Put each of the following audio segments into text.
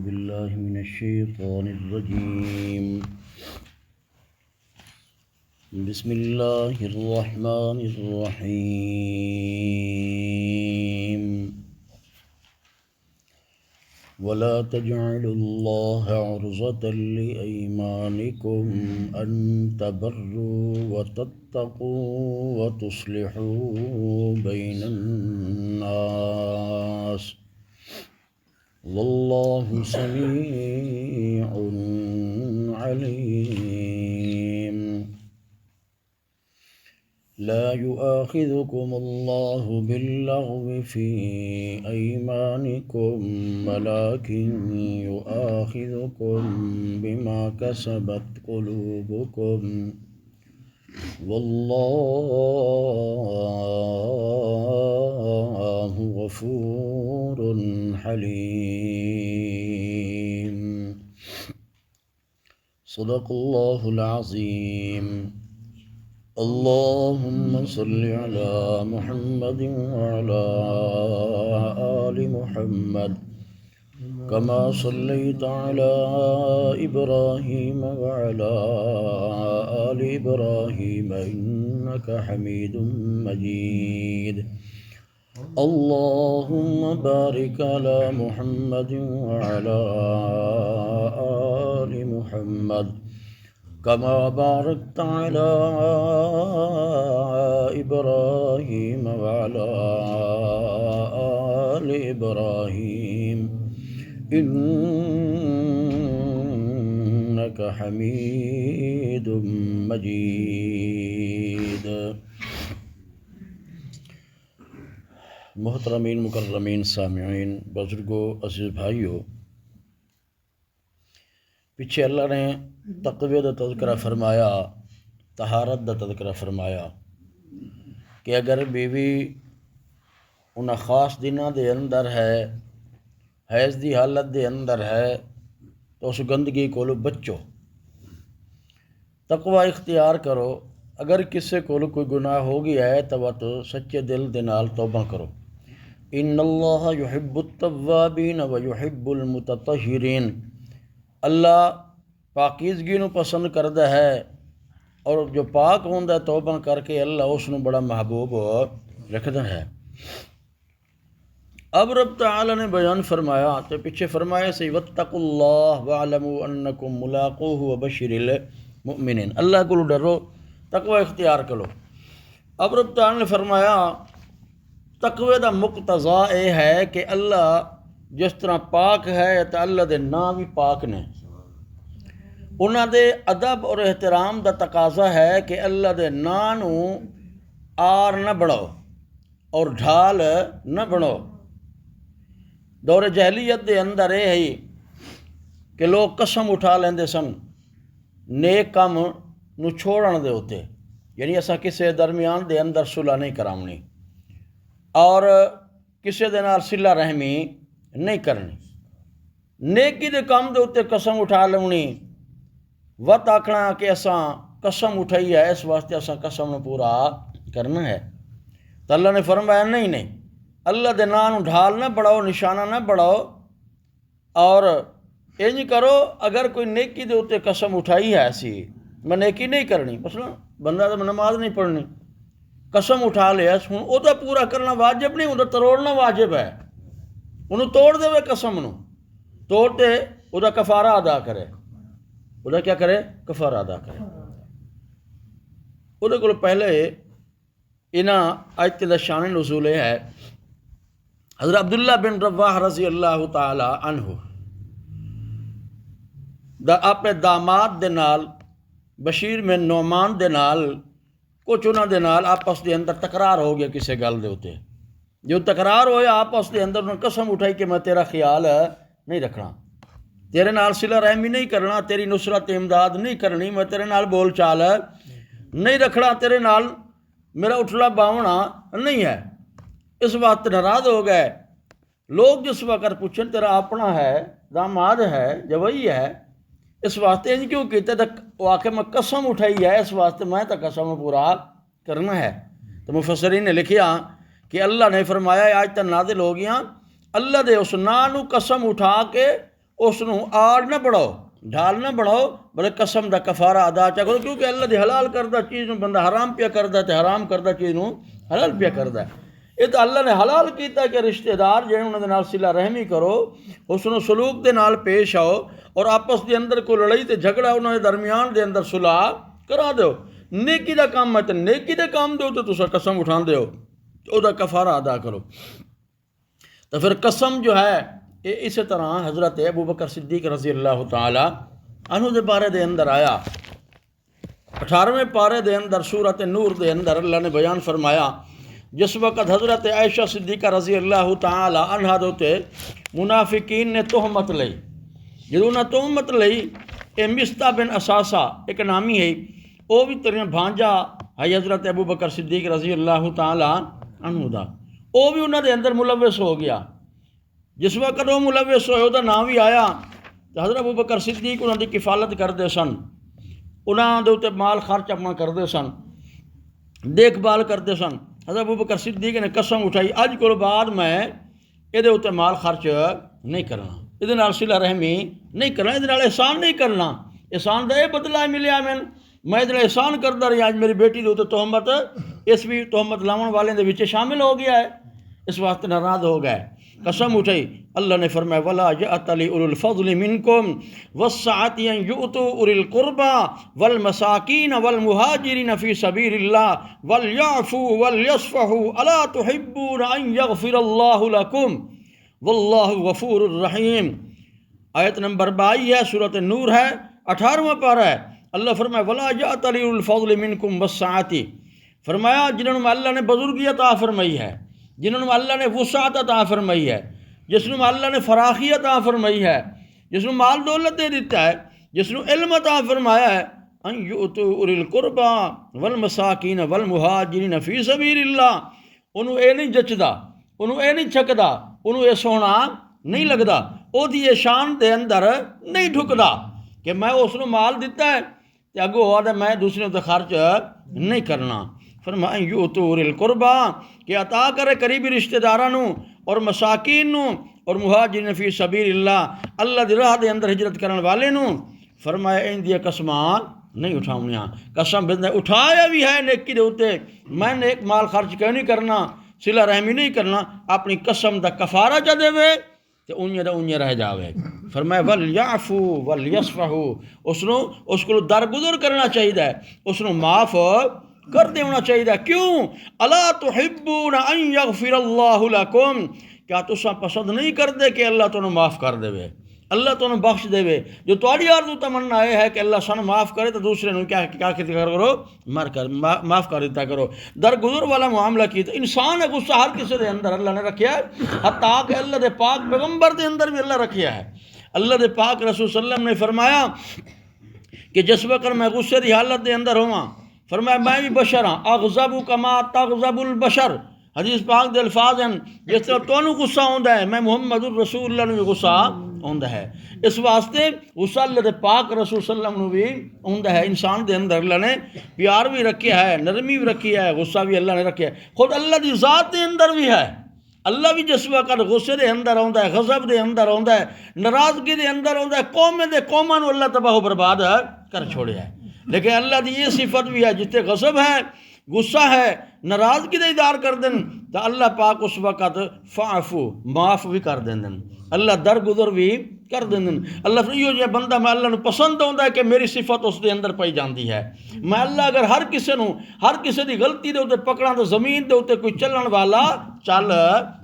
بالله من الشيطان الرجيم. بسم الله الرحمن الرحيم. ولا تجعلوا الله عرضة لأيمانكم أن تبروا وتتقوا وتصلحوا بين الناس والله سميع عليم. لا يؤاخذكم الله باللغو في أيمانكم ولكن يؤاخذكم بما كسبت قلوبكم والله غفور حليم. صدق الله العظيم. اللهم صل على محمد وعلى آل محمد كما صليت على إبراهيم وعلى آل إبراهيم إنك حميد مجيد. اللهم بارك على محمد وعلى آل محمد كما باركت على إبراهيم وعلى آل إبراهيم إنك حميد مجيد. محترمین مکرمین سامعین، بزرگوں، عزیز بھائیوں، پیچھے اللہ نے تقوی دا تذکرہ فرمایا، طہارت دا تذکرہ فرمایا کہ اگر بیوی انہاں خاص دنوں دے اندر ہے، حیض دی حالت دے اندر ہے، تو اس گندگی کولو بچو، تقوی اختیار کرو. اگر کسے کولو کوئی گناہ ہو گیا ہے تو سچے دل دے نال توبہ کرو. ان اللہ یحب التوابین ویحب المتطہرین. اللہ پاکیزگی نو پسند کردا ہے، اور جو پاک ہوندا ہے توبہ کر کے اللہ اس نو بڑا محبوب رکھدا ہے. اب رب تعالی نے بیان فرمایا تو پیچھے فرمایا سی واتقوا اللہ واعلموا انکم ملاقوہ وبشر المؤمنین. اللہ کو ڈرو، تقوی اختیار کرو. اب رب تعالی نے فرمایا تقوی دا مقتضا یہ ہے کہ اللہ جس طرح پاک ہے تو اللہ دے نام بھی پاک نے. انہاں دے ادب اور احترام دا تقاضا ہے کہ اللہ دے نام نو آر نہ بڑھاؤ اور ڈھال نہ بڑھاؤ. دور جہلیت دے اندر یہ ہے کہ لوگ قسم اٹھا لیندے سن نیک کام نو چھوڑن دے ہوتے، یعنی اسا کسے درمیان دے اندر صلح نہیں کراونی اور کسے دے نال صلہ رحمی نہیں کرنی. نیکی دے کام دے ہوتے قسم اٹھا لونی، وقت آکھنا کہ اساں قسم اٹھائی ہے اس واسطے اساں قسم نو پورا کرنا ہے. تو اللہ نے فرمایا نہیں، اللہ دے نام نو ڈھال نہ بڑھاؤ، نشانہ نہ بڑھاؤ، اور انج کرو اگر کوئی نیکی دے ہوتے قسم اٹھائی ہے ایسی میں نیکی نہیں کرنی، مثلا بندہ تو نماز نہیں پڑھنی، قسم اٹھا لیا ہوں وہ تو پورا کرنا واجب نہیں، وہ توڑنا واجب ہے. انہوں توڑ دے قسم نو، توڑ دے وہ کفارہ ادا کرے. وہ کیا کرے؟ کفارہ ادا کرے. وہ کو پہلے انہاں آیت دا شان نزول ہے. حضرت عبداللہ بن رواح رضی اللہ تعالی عنہ اپنے داماد دے نال بشیر میں نعمان دے نال کچھ انہاں دے نال آپس دے اندر تکرار ہو گیا کسے گل دے ہوتے. جو تکرار ہویا آپس دے اندر انہوں نے قسم اٹھائی کہ میں تیرا خیال نہیں رکھنا، تیرے نال صلہ رحمی نہیں کرنا، تیری نصرت امداد نہیں کرنی، میں تیرے نال بول چال نہیں رکھنا، تیرے نال میرا اٹھنا باونا نہیں ہے. اس وقت ناراض ہو گئے لوگ. جس وقت پوچھیں تیرا اپنا ہے، داماد ہے، جوئی ہے، اس واسطے انج کیوں کیتے؟ تو وہ آخر میں قسم اٹھائی ہے اس واسطے میں تو قسم پورا کرنا ہے. تو مفسرین نے لکھیا کہ اللہ نے فرمایا آج تک نازل ہو گیا اللہ دے اس نا نو قسم اٹھا کے اس نو آڑ نہ بڑھاؤ، ڈھال نہ بڑھاؤ، بلکہ قسم دا کفارہ ادا چا کرو، کیونکہ اللہ دی حلال کردہ چیز نو بندہ حرام پیا کردہ تے حرام کردہ چیز نو حلال پیا کردہ ہے۔ یہ تو اللہ نے حلال کیتا کہ رشتہ دار جہاں انہوں دے نال صلہ رحمی کرو، اس نو سلوک دے نال پیش آؤ، اور آپس دے اندر کوئی لڑائی تے جھگڑا انہوں دے درمیان دے اندر صلح کرا دیو۔ نیکی دا کام ہے تے نیکی دے کام دیو تو تسا قسم اٹھان دیو، او دا کفارہ ادا کرو۔ تو پھر قسم جو ہے اسی طرح حضرت ابو بکر صدیق رضی اللہ تعالی عنہ دے بارے دے اندر آیا، 18ویں پارے دے اندر سورۃ نور دے اندر اللہ نے بیان فرمایا، جس وقت حضرت عائشہ صدیقہ رضی اللہ تعالی عنہ دوتے منافقین نے تہمت لئی، جدوں نہ تہمت لئی اے مستہ بن اساسہ ایک نامی ہے، وہ بھی تیرے بھانجا ہے حضرت ابو بکر صدیق رضی اللہ تعالی عنہ دا، وہ بھی انہوں دے اندر ملوث ہو گیا۔ جس وقت وہ ملوث ہوئے وہ نام بھی آیا تو حضرت ابو بکر صدیق انہوں دی کفالت کردے سن، انہوں دے تے مال خرچ اپنا کردے سن، دیکھ بھال کردے سن۔ حضرت ابو بکر صدیق نے قسم اٹھائی، اج کو بعد میں یہ تے مال خرچ نہیں کرنا، یہ نال صلہ رحمی نہیں کرنا، یہ نال احسان نہیں کرنا، احسان دا یہ بدلہ ملیا میں یہ احسان کردا رہی، آج میری بیٹی دے تہمت، اس بھی تہمت لاون والے دے وچ شامل ہو گیا ہے، اس واسطے ناراض ہو گئے، قسم اٹھائی۔ اللہ نے فرمایا وَلَا يَأْتَلِ أُولُو الْفَضْلِ مِنْكُمْ وَالسَّعَةِ أَنْ يُؤْتُوا أُولِي الْقُرْبَى وَالْمَسَاكِينَ وَالْمُهَاجِرِينَ فِي سَبِيلِ اللَّهِ وَلْيَعْفُوا وَلْيَصْفَحُوا أَلَا تُحِبُّونَ أَنْ يَغْفِرَ اللَّهُ لَكُمْ وَاللَّهُ غَفُورٌ رَحِيمٌ۔ آیت نمبر 22 ہے، سورۃ نور ہے، 18واں پارہ ہے۔ اللہ فرمایا وَلَا يَأْتَلِ أُولُو الْفَضْلِ مِنْكُمْ وَالسَّعَةِ، فرمایا جنہوں میں اللہ نے بزرگی عطا فرمائی ہے، جنہوں میں اللہ نے وسعت عطا فرمائی ہے، جس میں اللہ نے فراخی عطا فرمائی ہے، جس میں مال دولت دے دیتا ہے، جس میں علم عطا فرمایا ہے، ان یؤتوا اولی القربى والمساکین والمہاجرین فی سبیل اللہ، انہوں اے نہیں جچدا، انہوں اے نہیں چھکدا، انہوں اے سونا نہیں لگدا، او دی شان دے اندر نہیں ڈھکدا کہ میں اس نو مال دیتا ہے تے اگوں ہوا تے میں دوسرے تے خرچ نہیں کرنا۔ فرمایا ان یؤتوا اولی القربى کہ عطا کرے قریبی رشتہ داراں اور مساکین نو اور مہاجرین فی سبیل اللہ، اللہ دی راہ دے اندر ہجرت کرن والے نو۔ فرمایا ان دی قسمان نہیں اٹھاؤنیاں، قسم بندہ اٹھایا بھی ہے نیکی دے اوتے، میں نیک مال خرچ کیوں نہیں کرنا، صلہ رحمی نہیں کرنا، اپنی قسم دا کفارہ چا دے وے تے اونجے دا اونجے رہ جاوے۔ فرمایا وَلْيَعْفُوا وَلْيَصْفَحُوا، اس کو درگزر کرنا چاہیے، اس نو معاف کر دینا چاہیے۔ کیوں؟ الا تحبون ان یغفر اللہ لکم، کیا تساں پسند نہیں کردے کہ اللہ تمہیں معاف کر دے، اللہ تمہیں بخش دے؟ جو تہاڈی آرزو تمنا یہ ہے کہ اللہ سن معاف کرے تو دوسرے نو کیا کرو، معاف کر دیتا کرو۔ درگزر والا معاملہ کی تو انسان ہے، غصہ ہر کسی دے اندر اللہ نے رکھیا ہے، حتیٰ کہ اللہ دے پاک پیغمبر دے اندر بھی اللہ رکھیا ہے۔ اللہ دے پاک رسول صلی اللہ علیہ وسلم نے فرمایا کہ جس وقت میں غصے دی حالت دے اندر ہوں، فرمایا میں بھی بشر ہاں، اغضب کما تغضب البشر، حدیث پاک دے الفاظ ہیں، جس طرح تونوں غصہ ہوندا ہے میں محمد الرسول اللہ نو بھی غصہ ہوندا ہے، اس واسطے غصہ اللہ دے پاک رسول صلی اللہ علیہ وسلم نو بھی ہوندا ہے۔ انسان دے اندر اللہ نے پیار بھی رکھیا ہے، نرمی بھی رکھی ہے، غصہ بھی اللہ نے رکھیا ہے، خود اللہ دی ذات دے اندر بھی ہے۔ اللہ بھی جس وقت غصے دے اندر ہوندا ہے، غضب دے اندر ہوندا ہے، ناراضگی دے اندر ہوندا ہے، قوماں نو اللہ تباہ و برباد کر چھوڑیا ہے۔ لیکن اللہ دی یہ صفت بھی ہے، جتے غضب ہے، غصہ ہے، ناراضگی دے اظہار کر دیں تو اللہ پاک اس وقت فعفو معاف بھی کر دیں، اللہ درگزر بھی کر دیں۔ اللہ فرمایا یہ بندہ میں اللہ نو پسند ہوندا ہے کہ میری صفت اس دے اندر پائی جاندی ہے۔ میں اللہ اگر ہر کسی دی غلطی دے اوتے پکڑاں تو زمین دے اوتے کوئی چلن والا چل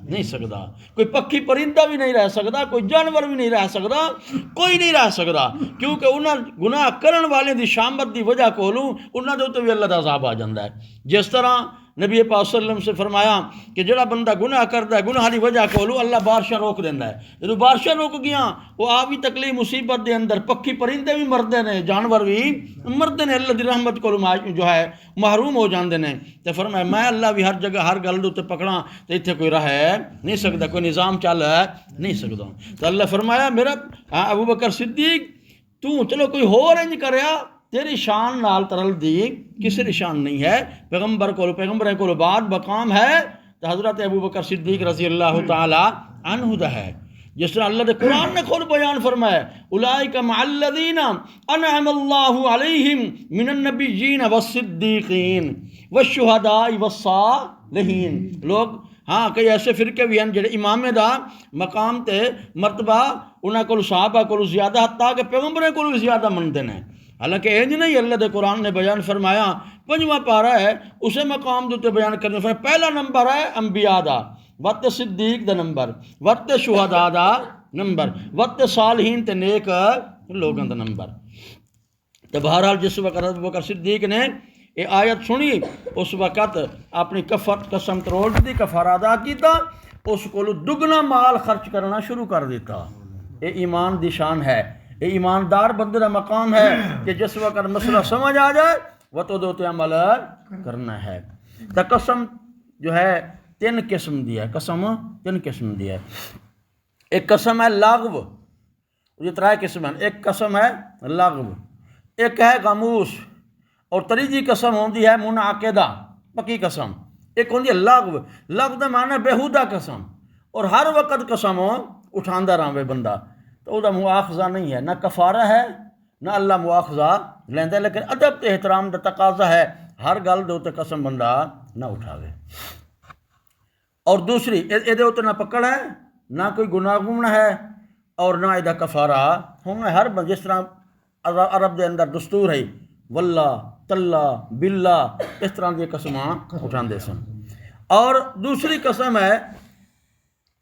نہیں سکدا، کوئی پکھی پرندہ بھی نہیں رہ سکدا، کوئی جانور بھی نہیں رہ سکدا، کوئی نہیں رہ سکدا، کیونکہ انہاں گناہ کرن والے دی شامت دی وجہ کولوں انہاں دے اوتے بھی اللہ دا عذاب آ جاندا ہے۔ جس طرح نبی پاک صلی اللہ علیہ وسلم سے فرمایا کہ جڑا بندہ گناہ کرتا ہے گناہ دی وجہ کولوں اللہ بارشاں روک دیندا ہے، جدوں بارشاں روک گیاں وہ آپ بھی تکلیف مصیبت دے اندر پکھی پرندے بھی مردے نے، جانور بھی مردے نے، اللہ دی رحمت کولوں جو ہے محروم ہو جاندے نے۔ تے فرمایا میں اللہ بھی ہر جگہ ہر گل دے تے پکڑاں تے ایتھے کوئی راہ نہیں سکدا، کوئی نظام چل نہیں سکدا۔ تو اللہ فرمایا میرا ابو بکر صدیق تو چلو کوئی ہور انج کریا تیری شان نال ترل دی کسی دی شان نہیں ہے، پیغمبریں کو بعد مقام ہے تو حضرت ابو بکر صدیق رضی اللہ تعالی عنہ دا ہے۔ جس طرح اللہ دے قرآن نے خود بیان فرمایا اولئک مع الذین انعم اللہ علیہم من النبیین والصدیقین والشہداء والصالحین. لوگ ہاں کئی ایسے فرقے بھی ہیں جڑے امامے دا مقام تے مرتبہ انہاں کول صحابہ کول زیادہ حتیٰ کہ پیغمبریں کول بھی زیادہ مندے ہیں. حالانکہ انج نہیں اللہ دے قرآن نے بیان فرمایا 5واں پارہ ہے اسے مقام دے بیان کرنے فرمایا پہلا نمبر ہے انبیاء دا وقت صدیق دا نمبر وقت شہداء دا نمبر وقت صالحین تے نیک لوگاں دا نمبر. تو بہرحال جس وقت ابوبکر صدیق نے یہ آیت سنی اس وقت اپنی قسم تروڑ دی کفارہ ادا کیتا اس کو دگنا مال خرچ کرنا شروع کر دیتا. یہ ایمان دی شان ہے. یہ ایماندار بندے کا مقام ہے کہ جس وقت مسئلہ سمجھ آ جائے وہ تو دوتے عمل کرنا ہے. تو قسم جو ہے 3 قسم دی ہے. قسم 3 قسم دی ہے. ایک قسم ہے لاغو. یہ 3 قسم ہیں. ایک قسم ہے لاغو, ایک ہے غموس, اور تیجی قسم ہوندی ہے منعقدہ پکی قسم. ایک ہوندی ہے لاغو. لاغو دا معنی بیہودہ قسم, اور ہر وقت قسم اٹھاندا رہے بندہ تو وہ مواخذہ نہیں ہے, نہ کفارہ ہے نہ اللہ مواخذہ لیندے, لیکن ادب تے احترام دا تقاضا ہے ہر گل دے تے قسم بندہ نہ اٹھاوے. اور دوسری یہ دے نہ پکڑ ہے نہ کوئی گناہ گمنا ہے اور نہ یہ کفارہ ہونا. ہر جس طرح عرب دے اندر دستور ہے واللہ تاللہ باللہ اس طرح دی قسماں اٹھاندے سن. اور دوسری قسم ہے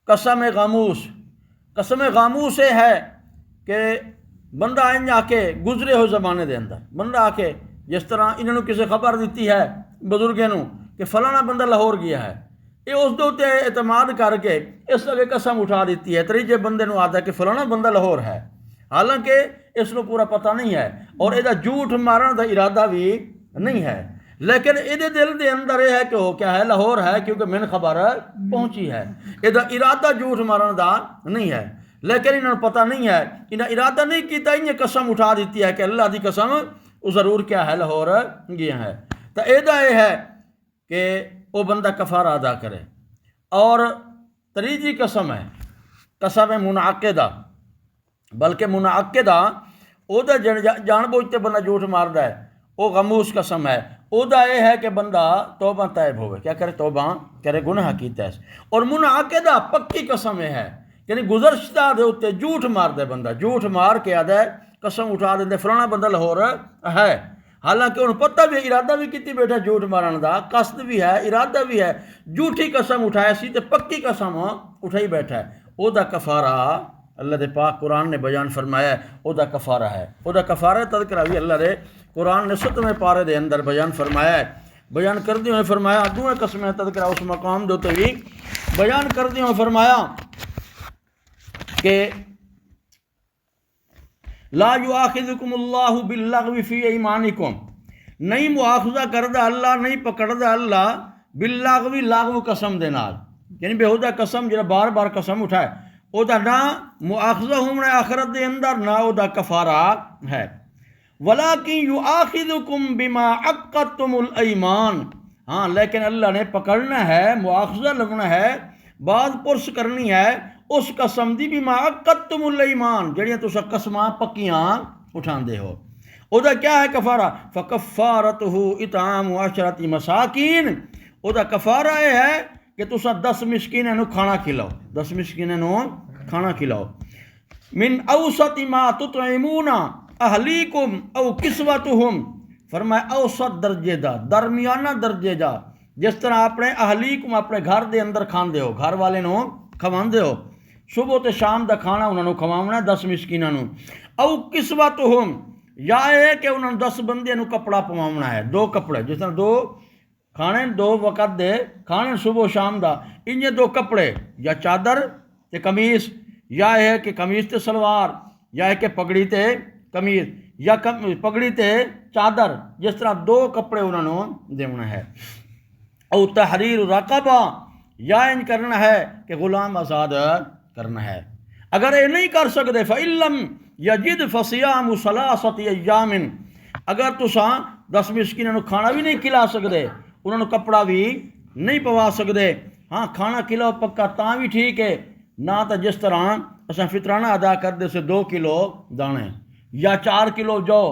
قسم غموس. قسم غاموس یہ ہے کہ بندہ انج آ کے گزرے ہوئے زمانے دے اندر بندہ آ کے جس طرح انہوں نے کسی خبر دیتی ہے بزرگوں نو کہ فلانا بندہ لاہور گیا ہے, یہ اس دے اعتماد کر کے اس لگے قسم اٹھا دیتی ہے. تیجے بندے نو آتا ہے کہ فلانا بندہ لاہور ہے, حالانکہ اس کو پورا پتہ نہیں ہے اور یہ جھوٹ مارن دا ارادہ بھی نہیں ہے, لیکن یہ دل دے اندر یہ ہے کہ وہ کیا ہے لاہور ہے کیونکہ میں نے خبر پہنچی ہے. یہ ارادہ جھوٹ مارن دا نہیں ہے, لیکن انہوں نے پتہ نہیں ہے, انہیں ارادہ نہیں کیتا, انہیں قسم اٹھا دیتی ہے کہ اللہ دی قسم وہ ضرور کیا ہے لاہور گیا ہے. تو یہ ہے کہ وہ بندہ کفارہ ادا کرے. اور تیجی قسم ہے قسم منعقدہ, بلکہ منعقدہ وہ جان بوجھتے بندہ جھوٹ ماردا ہے وہ غموس قسم ہے. وہ یہ ہے کہ بندہ توبہ طائب ہوئے, کیا کرے توبہ کرے گناہ کیتا ہے. اور منعقدہ پکی قسم ہے یعنی گزشتہ دے اتنے جھوٹ مار دے بندہ, جھوٹ مار کے آدھا ہے قسم اٹھا دے فلانا بندہ لاہور ہے, حالانکہ انہوں پتہ بھی ارادہ بھی کیتی بیٹھا جھوٹ مارن دا, قصد بھی ہے ارادہ بھی ہے, جھوٹی قسم اٹھایا سی تے پکی قسم اٹھائی بیٹھا ہے. او دا کفارہ اللہ دے پاک قرآن نے بیان فرمایا ہے او دا کفارہ ہے. او دا کفارہ تذکرہ بھی اللہ دے قرآن نے 7ویں پارے دے اندر بیان فرمایا ہے. بیان کردے ہوئے فرمایا دوئے قسمیں تذکرہ اس مقام دے بھی بیان کردے ہوئے فرمایا کہ لا یؤاخذکم اللہ باللغو فی ایمانکم, نہیں مواخذہ کردہ اللہ, نہیں پکڑدہ اللہ باللغو لاغو قسم دے نال, یعنی بیہودہ قسم جڑا بار بار قسم اٹھائے او دا نہ مواخذہ ہونا آخرت دے اندر نہ او دا کفارہ ہے. ولیکن یؤاخذکم بما عقدتم الایمان, ہاں لیکن اللہ نے پکڑنا ہے مواخذہ لگنا ہے بعد پرس کرنی ہے اس قسم دی بما عقدتم الایمان جڑیاں تسا قسماں پکیاں اٹھاندے ہو. او دا کیا ہے کفارہ؟ فکفارتہ اطعام 10 مساکین, او دا کفارہ یہ ہے کہ تسا 10 مسکیناں نو کھانا کھلاؤ, 10 مسکیناں نو کھانا کھلاؤ. من اوسط ما تطعمون اہلیکم او کسوتہم, فرمایا اوسط درجے دا, درمیانہ درجے دا, جس طرح اپنے اہلیکم اپنے گھر دے اندر کھاندے ہو, گھر والے نو کھواندے ہو, صبح تے شام دا کھانا انہوں نے کھواونا 10 مسکیناں نو. او کسوتہم, یا ہے کہ انہوں نے 10 بندے نو کپڑا پواونا ہے, 2 کپڑے, جس طرح 2 کھانے 2 وقت دے کھانے صبح شام دا, انہیں 2 کپڑے یا چادر تے قمیص, یا ہے کہ قمیص تے سلوار, یا ہے کہ پگڑی تے قمیص, یا پگڑی تے چادر, جس طرح 2 کپڑے انہوں نے دینا ہے. او تحریر رقبہ, یا ان کرنا ہے کہ غلام آزاد کرنا ہے. اگر یہ نہیں کر سکتے فَإِن لَّمْ يَجِدْ فَصِيَامُ 3 أَيَّامٍ, اگر تساں 10 مسکینوں کھانا بھی نہیں کھلا سکتے, انہوں نے کپڑا بھی نہیں پوا سکتے, ہاں کھانا کھلاؤ پکا تاں بھی ٹھیک ہے, نہ تو جس طرح اساں فطرانہ ادا کر دے سے 2 کلو دانے یا 4 کلو جو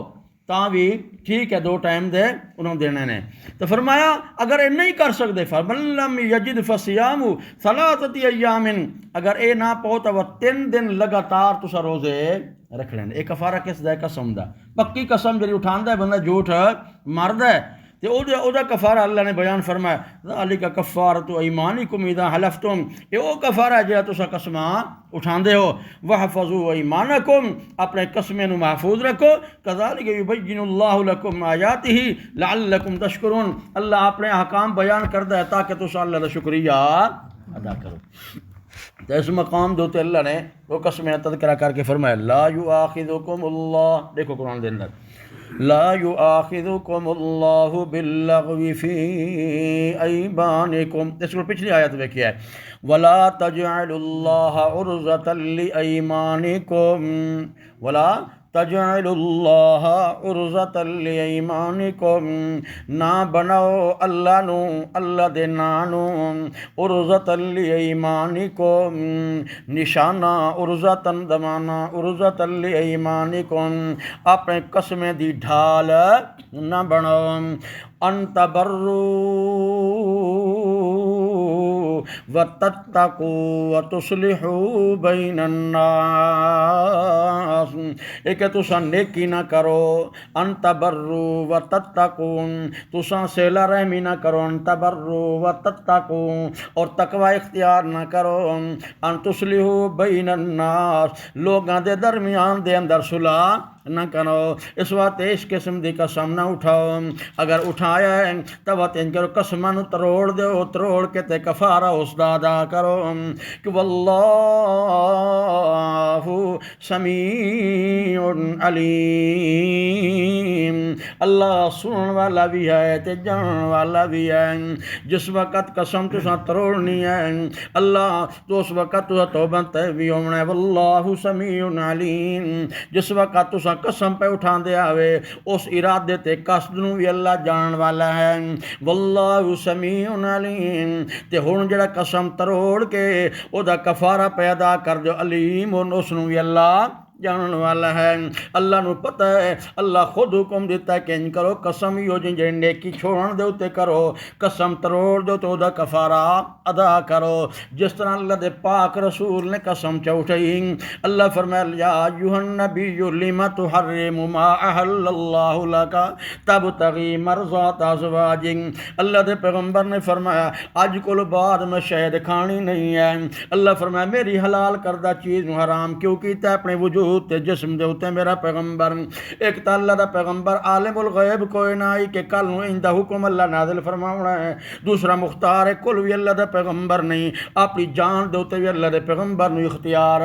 تاں بھی ٹھیک ہے، 2 ٹائم دے انہوں دینے نے۔ تو فرمایا اگر اے نہیں کر سکتے فمن لم یجد فصیام ثلاثۃ ایام، اگر اے نہ پو تو 3 دن لگاتار تسا روزے رکھ لیں۔ اے کفارہ کس دا؟ قسم دا، پکی قسم جڑی اٹھاندا ہے بندہ جھوٹ ماردا ہے تے او دا کفارہ اللہ نے بیان فرمایا ذالک کفارۃ ایمانکم اذا حلفتم، اے او کفارہ ہے جڑا تسا قسماں اٹھاندے ہو۔ واحفظوا ایمانکم، اپنے قسمیں نو محفوظ رکھو۔ کذالک یبین اللہ لکم آیاتہ لعلکم تشکرون، اللہ اپنے احکام بیان کردا ہے تاکہ تسا اللہ دا شکریہ ادا کرو۔ تو اس مقام دو تے اللہ نے وہ قسمیں تذکرہ کر کے فرمایا لا یؤاخذکم اللہ، دیکھو قرآن دے اندر لا یؤاخذکم اللہ باللغو فی ایمانکم، اس کو پچھلی آیت میں کیا ہے ولا تجعلوا اللہ عرضۃ لایمانکم، ولا تجعلوا اللہ عرضۃ لایمانکم، نہ بناؤ اللہ نو، اللہ دے ناں نو عرضۃ لایمانکم نشانہ، عرضۃ دمانہ عرضۃ لایمانکم اپنے قسمیں دی ڈھال نہ بناؤ، ان تبروا وتتقوا وتصلحوا بین الناس، ایک تساں نیکی نہ کرو، ان تبروا وتتقوا تساں صلہ رحمی نہ کرو، ان تبروا وتتقوا اور تقوی اختیار نہ کرو، ان تصلحوا بین الناس لوگاں دے درمیان دے اندر صلح نہ کرو۔ اس وقت اس قسم دی قسم نہ اٹھاؤ، اگر اٹھایا ہے تو وقت ان کرو قسماں نو تروڑ دیو، تروڑ کے تے کفارہ اس دا ادا کرو کہ واللہ سمیع علیم، اللہ سنن والا بھی ہے تے جانن والا بھی ہے۔ جس وقت قسم تساں تروڑنی ہے اللہ تو اس وقت تساں توبہ تے بھی ہونا ہے، واللہ سمیع علیم، جس وقت تساں قسم پہ اٹھان دے آوے اس ارادے تے قصد نو بھی اللہ جانن والا ہے، واللہ سمیع علیم۔ تے ہن جڑا قسم تروڑ کے او دا کفارہ پیدا کر جو علیم، اس نو بھی اللہ جانن والا ہے۔ اللہ نو پتہ ہے، اللہ خود حکم دیتا ہے کہ ان کرو قسم ہی ہو جن نیکی چھوڑن دے تے کرو، قسم تروڑ دو تو دا کفارہ ادا کرو، جس طرح اللہ دے پاک رسول نے قسم اٹھائی۔ اللہ فرمایا یا ایھا النبی لم تحرم ما احل اللہ لک تبتغی مرضات ازواجک، اللہ دے پیغمبر نے فرمایا اج کول بعد میں شہد کھانی نہیں ہے۔ اللہ فرمایا میری حلال کردہ چیز نو حرام کیوں کیتا ہے؟ اپنے وجود تے جسم دے ہوتے میرا پیغمبر، ایک تا اللہ دا پیغمبر عالم الغیب کوئی نہ آئی کہ کل نو اندہ حکم اللہ نازل فرماؤنا ہے، دوسرا مختار ہے کل بھی اللہ دا پیغمبر نہیں، اپنی جان دے ہوتے بھی اللہ دے پیغمبر نو اختیار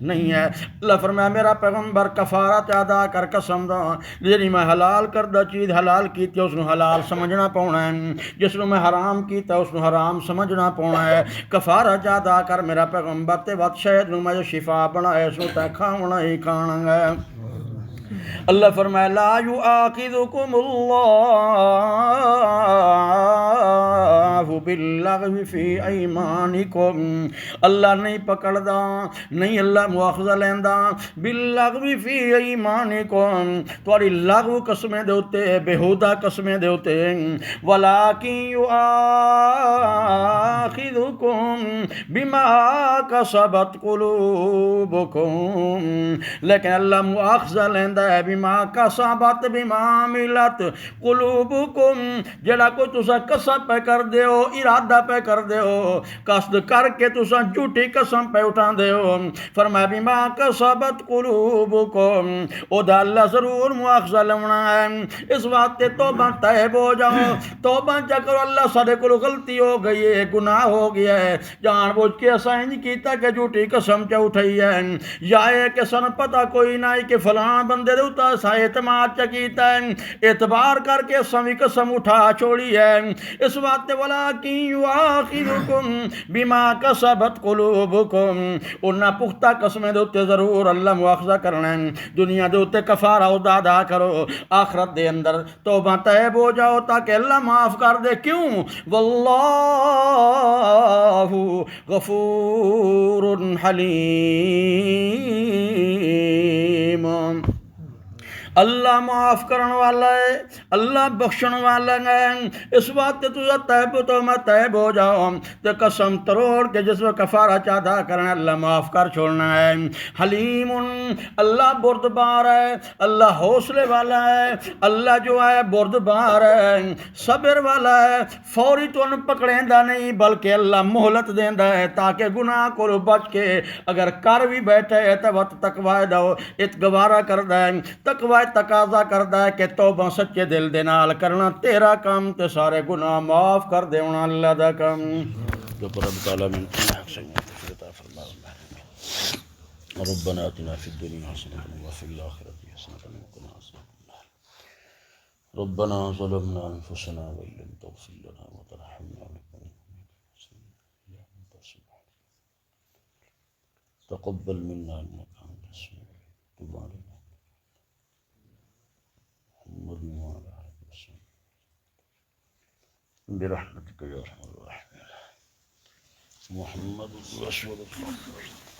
نہیں ہے۔ اللہ فرمایا میرا پیغمبر کفارت ادا کر قسم دا جنہی میں حلال کردہ چیز حلال کیتی اس نو حلال سمجھنا پونا ہے، جس نو میں حرام کیتا اس نو حرام سمجھنا پونا ہے، کفارت ادا کر میرا پیغمبر تے وقت شہد نو میں جو شفا بنائے اس نو تے کھاونا ہی کھانا ہے۔ اللہ فرمایا لا یؤاخذکم اللہ باللغو فی ایمانکم، اللہ نہیں پکڑدا، نہیں اللہ مواخذہ لیندا باللغو فی ایمانکم تواڈی لغو قسمیں دے اوتے بےہودہ قسمیں دے اوتے، ولیکن یؤاخذکم بما کسبت قلوبکم، لیکن اللہ مواخذہ لیندا ہے بما کسبت بما عملت قلوبکم، جڑا کوئی تسا قسم پہ کر دے ہو، ارادہ پہ کر دے ہو، قصد کر کے تسا جھوٹی قسم پہ اٹھان دے ہو، فرمایا بما کسبت قلوبکم، او دا اللہ ضرور مواخذہ لونا ہے۔ اس واسطے توبہ طیب ہو جاؤ، توبہ جا کرو اللہ سارے کو غلطی ہو گئی ہے، گناہ ہو گیا ہے، جان بوجھ کے اساں نہیں کیتا کہ جھوٹی قسم چا اٹھائی ہے، یا ہے کہ سن پتہ کوئی نہ کہ فلاں بندے دے اوتا سا اعتماد چا کیتا ہے، اعتبار کر کے اساں بھی قسم اٹھا چھوڑی ہے۔ اس واسطے ولا ولكن يؤاخذكم بما كسبت قلوبكم انہاں پختہ قسمیں دے اتے ضرور اللہ مواخذہ کرنا ہے دنیا دے اتے کفارہ ادا کرو آخرت دے اندر توبہ طیب ہو جاؤ تاکہ اللہ معاف کر دے کیوں واللہ غفور حلیم اللہ معاف کرن والا ہے اللہ بخشن والا ہے اس وقت تو طیب تو میں طیب ہو جاؤں تو قسم تروڑ کے جس میں کفارہ چاہتا کرنا اللہ معاف کر چھوڑنا ہے حلیم اللہ بردبار ہے اللہ حوصلے والا ہے اللہ جو ہے بردبار ہے صبر والا ہے فوری تو ان پکڑیندا نہیں بلکہ اللہ مہلت دیندا ہے تاکہ گناہ کو بچ کے اگر کر بھی بیٹھے تو وقت تقوی دو اتگوارہ کردا ہے تقوی تقاضا کردا ہے کہ توبہ سچے دل دے نال کرنا تیرا کام تے سارے گناہ معاف کر دینا اللہ دا کام جو رب تعالی من حق سے عطا فرما ربنا آتنا فی الدنیا حسنة وفی الآخرة حسنة وقنا عذاب النار ربنا ظلمنا انفسنا وان لم تغفر لنا وترحمنا لنكونن من الخاسرين تقبل منا انك انت السميع العليم تب علينا برحمتك يا ارحم الراحمين محمد رسول الله